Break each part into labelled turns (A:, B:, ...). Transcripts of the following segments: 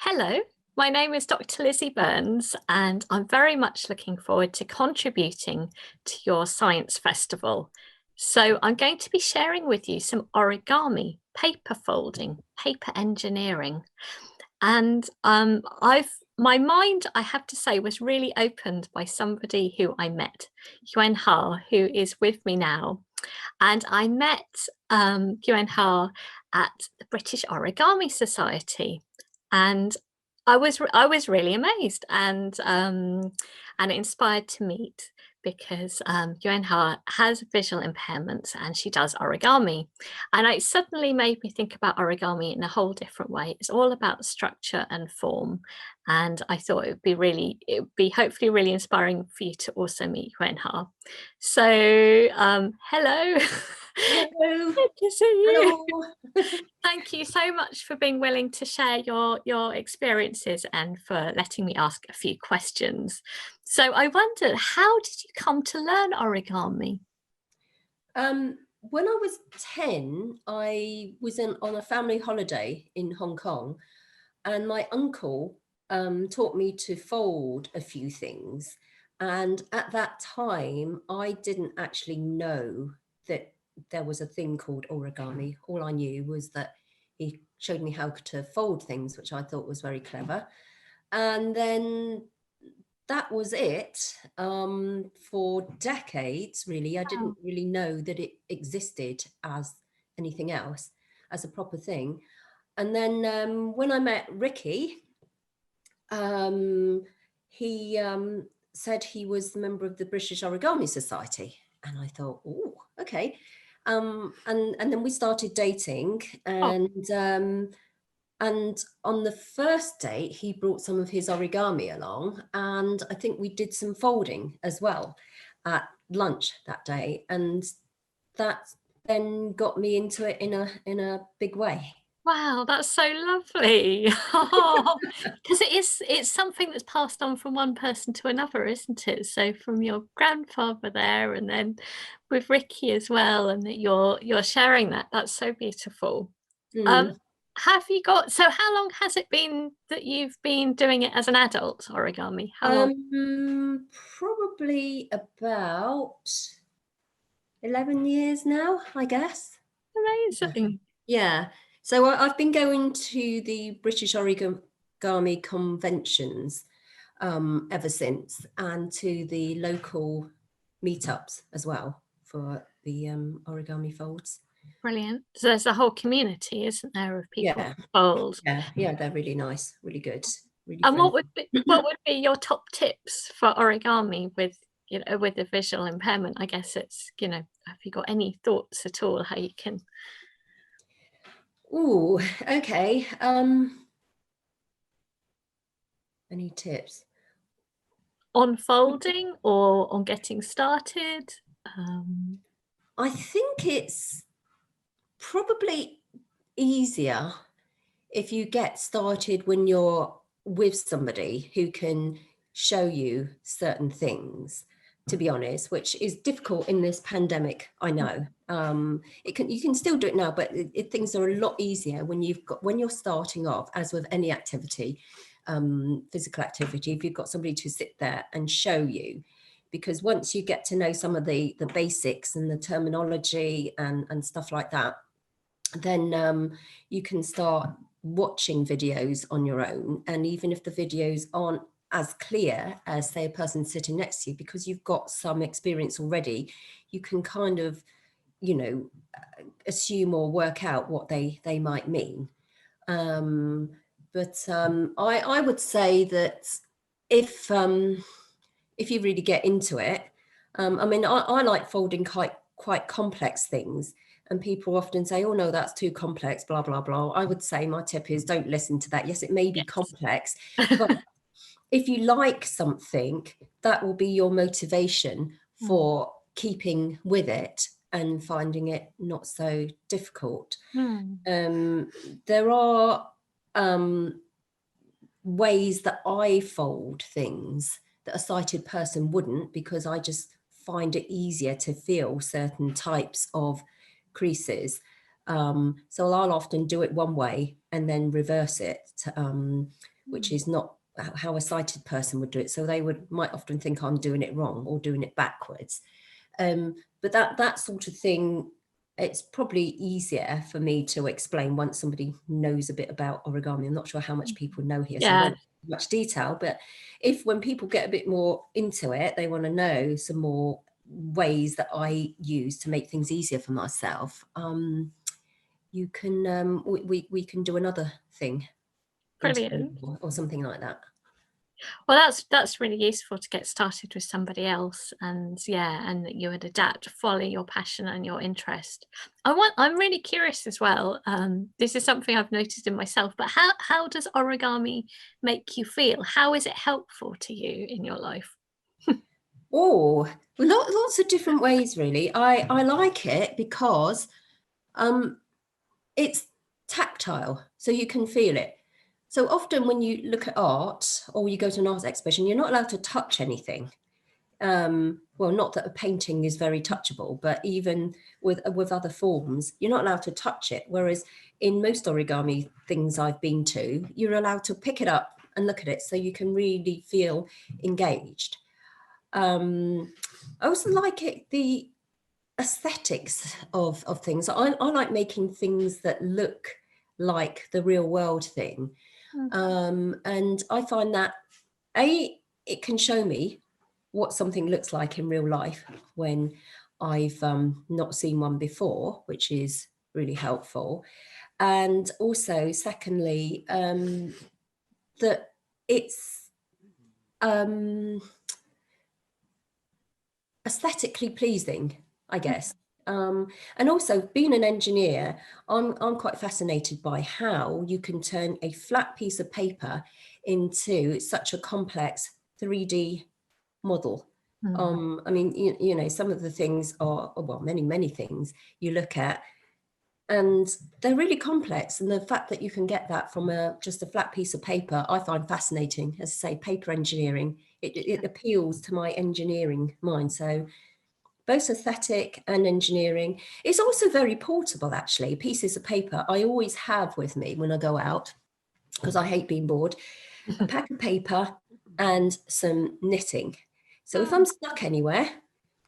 A: Hello, my name is Dr Lizzie Burns and I'm very much looking forward to contributing to your science festival. So I'm going to be sharing with you some origami, paper folding, paper engineering. And my mind, I have to say, was really opened by somebody who I met, Yuen Har, who is with me now. And I met Yuen Har at the British Origami Society, and I was really amazed and inspired to meet because Yuen Har has visual impairments and she does origami, and it suddenly made me think about origami in a whole different way. It's all about structure and form, and I thought it would be hopefully really inspiring for you to also meet Yuen Har. So hello.
B: Hello.
A: Good to see you.
B: Hello.
A: Thank you so much for being willing to share your experiences and for letting me ask a few questions. So I wondered, how did you come to learn origami?
B: When I was 10, I was on a family holiday in Hong Kong, and my uncle taught me to fold a few things. And at that time, I didn't actually know that there was a thing called origami. All I knew was that he showed me how to fold things, which I thought was very clever. And then that was it for decades, really. I
A: Oh,
B: didn't really know that it existed as anything else, as a proper thing. And then when I met Ricky, he said he was the member of the British Origami Society. And I thought, oh, okay. And then we started dating,
A: oh,
B: and on the first date, he brought some of his origami along, and I think we did some folding as well at lunch that day, and that then got me into it in a big way.
A: wow, that's so lovely. Because it's something that's passed on from one person to another, isn't it? So from your grandfather there, and then with Ricky as well, and that you're sharing that. That's so beautiful. Um,
B: Mm.
A: have you got, so how long has it been that you've been doing it as an adult, origami? How long?
B: Probably about 11 years now, I guess. Yeah.
A: Amazing.
B: Yeah. So I've been going to the British Origami conventions ever since, and to the local meetups as well for the origami folds.
A: Brilliant. So there's a whole community, isn't there, of people
B: Yeah,
A: who fold.
B: yeah, they're really nice, really good, really
A: And
B: friendly.
A: what would be your top tips for origami with, with a visual impairment? I guess it's, have you got any thoughts at all how you can
B: Ooh, okay. Any tips?
A: on folding or on getting started?
B: I think it's probably easier if you get started when you're with somebody who can show you certain things, to be honest, which is difficult in this pandemic. I know you can still do it now, but things are a lot easier when you're starting off, as with any activity, physical activity, if you've got somebody to sit there and show you. Because once you get to know some of the basics and the terminology and stuff like that, then you can start watching videos on your own. And even if the videos aren't as clear as, say, a person sitting next to you, because you've got some experience already, you can kind of, assume or work out what they might mean. But I would say that if you really get into it, I mean, I like folding quite complex things, and people often say, oh no, that's too complex, blah blah blah. I would say my tip is, don't listen to that. Yes, it may be complex, but if you like something, that will be your motivation for keeping with it and finding it not so difficult. There are ways that I fold things that a sighted person wouldn't, because I just find it easier to feel certain types of creases. So I'll often do it one way and then reverse it. which is not how a sighted person would do it. So they might often think I'm doing it wrong or doing it backwards. But that sort of thing, it's probably easier for me to explain once somebody knows a bit about origami. I'm not sure how much people know here, so I won't go into much detail. But when people get a bit more into it, they want to know some more ways that I use to make things easier for myself. You can we can do another thing.
A: Brilliant.
B: Or something like that.
A: Well, that's really useful to get started with somebody else, and and that you would adapt to follow your passion and your interest. I'm really curious as well. This is something I've noticed in myself, but how does origami make you feel? How is it helpful to you in your life?
B: Oh, lots of different ways, really. I like it because it's tactile, so you can feel it. So often when you look at art or you go to an art exhibition, you're not allowed to touch anything. Well, not that a painting is very touchable, but even with other forms, you're not allowed to touch it. Whereas in most origami things I've been to, you're allowed to pick it up and look at it, so you can really feel engaged. I also like the aesthetics of things. I like making things that look like the real world thing. And I find that it can show me what something looks like in real life when I've not seen one before, which is really helpful. And also, secondly, that it's aesthetically pleasing, I guess. And also, being an engineer, I'm quite fascinated by how you can turn a flat piece of paper into such a complex 3D model. I mean, you know, some of the things are, well, many things you look at, and they're really complex. And the fact that you can get that from just a flat piece of paper, I find fascinating. As I say, paper engineering, it appeals to my engineering mind. So both aesthetic and engineering. It's also very portable, actually. Pieces of paper I always have with me when I go out, because I hate being bored. A pack of paper and some knitting. So if I'm stuck anywhere,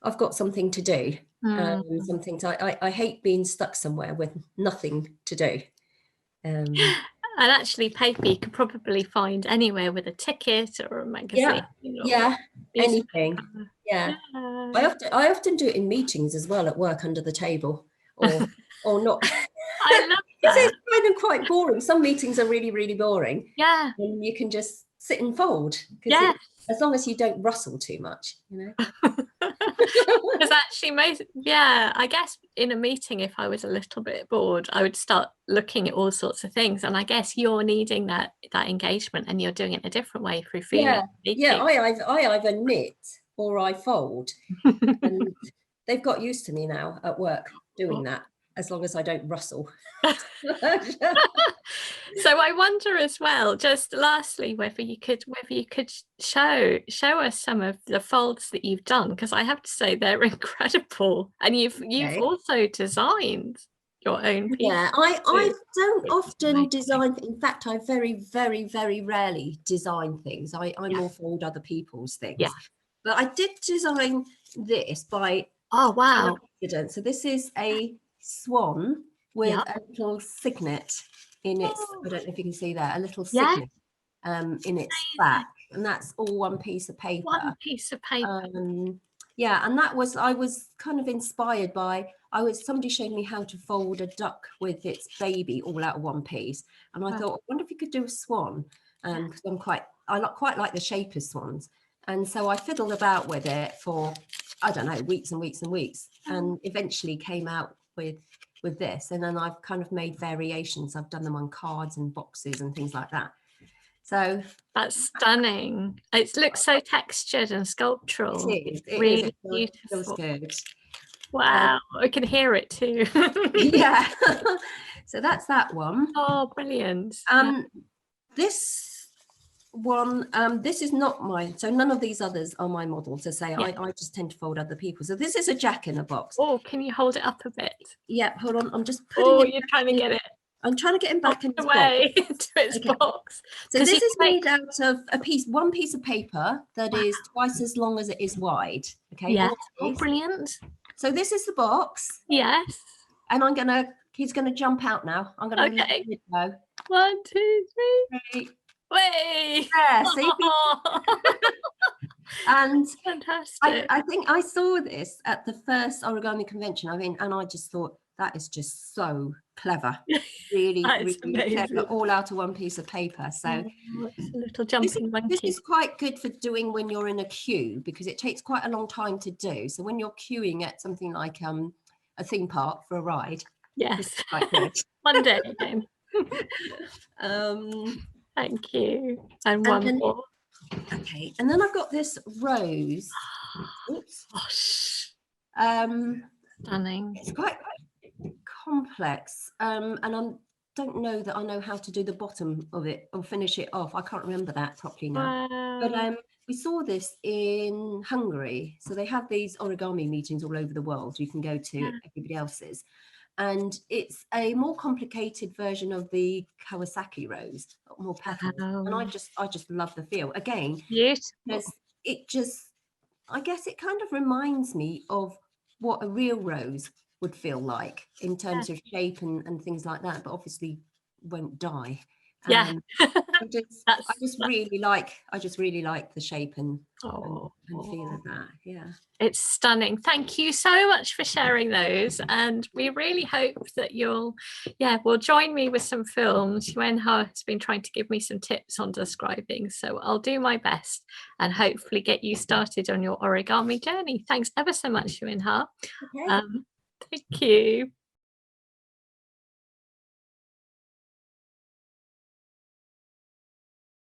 B: I've got something to do. I hate being stuck somewhere with nothing to do.
A: And actually, paper you could probably find anywhere with a ticket or a magazine.
B: Yeah, anything. Yeah. I often do it in meetings as well, at work under the table, or not.
A: I love that.
B: It's kind of quite boring. Some meetings are really, really boring.
A: Yeah.
B: And you can just sit and fold,
A: because
B: as long as you don't rustle too much, you know.
A: Because actually I guess in a meeting, if I was a little bit bored, I would start looking at all sorts of things, and I guess you're needing that engagement, and you're doing it a different way through feeling.
B: I either knit or I fold, and they've got used to me now at work doing that, as long as I don't rustle.
A: So I wonder as well, just lastly, whether you could show us some of the folds that you've done, because I have to say they're incredible, and you've also designed your own pieces.
B: Yeah, I don't often design. In fact, I very, very, very rarely design things. I more fold other people's things.
A: Yeah.
B: But I did design this by accident. So this is a swan with a little signet in its, I don't know if you can see that, a little signet in its back. And that's all one piece of paper.
A: One piece of paper.
B: And I was kind of inspired by, somebody showed me how to fold a duck with its baby all out of one piece. And I thought, I wonder if you could do a swan. Because I quite like the shape of swans. And so I fiddled about with it for, I don't know, weeks and weeks and weeks, and eventually came out with this. And then I've kind of made variations. I've done them on cards and boxes and things like that. So
A: that's stunning. It looks so textured and sculptural.
B: It is.
A: Really
B: beautiful.
A: It
B: feels good.
A: Wow, I can hear it too.
B: Yeah. So that's that one.
A: Oh, brilliant.
B: This one, this is not mine. So none of these others are my models. To say, I just tend to fold other people. So this is a jack in a box.
A: Oh, can you hold it up a bit?
B: Yeah, hold on. I'm just putting it.
A: You're trying to get it.
B: I'm trying to get him back in his box.
A: Away into its box.
B: So this is made out of one piece of paper that is twice as long as it is wide. Okay.
A: Yeah. Oh, brilliant.
B: So this is the box.
A: Yes.
B: And he's gonna jump out now. I'm gonna let him go.
A: 1, 2, 3. Way.
B: Yeah, see? And
A: fantastic.
B: I think I saw this at the first origami convention. I mean, and I just thought that is just so clever. Really, really clever, all out of one piece of paper. So
A: it's a little jumping monkey.
B: This is quite good for doing when you're in a queue, because it takes quite a long time to do. So when you're queuing at something like a theme park for a ride,
A: yes,
B: quite good.
A: Monday again. Thank you. And one more.
B: Okay, and then I've got this rose. Oops.
A: Stunning.
B: It's quite complex, and I don't know that I know how to do the bottom of it or finish it off. I can't remember that properly now.
A: Wow.
B: But we saw this in Hungary. So they have these origami meetings all over the world. You can go to everybody else's. And it's a more complicated version of the Kawasaki rose, more petals. And I just love the feel. Again, because I guess it kind of reminds me of what a real rose would feel like in terms of shape and things like that, but obviously won't die.
A: Yeah.
B: I just really like the shape and feel of that. Yeah,
A: it's stunning. Thank you so much for sharing those, and we really hope that you'll join me with some films. Yuen Har has been trying to give me some tips on describing, so I'll do my best and hopefully get you started on your origami journey. Thanks ever so much, Yuen Har.
B: Okay.
A: Thank you.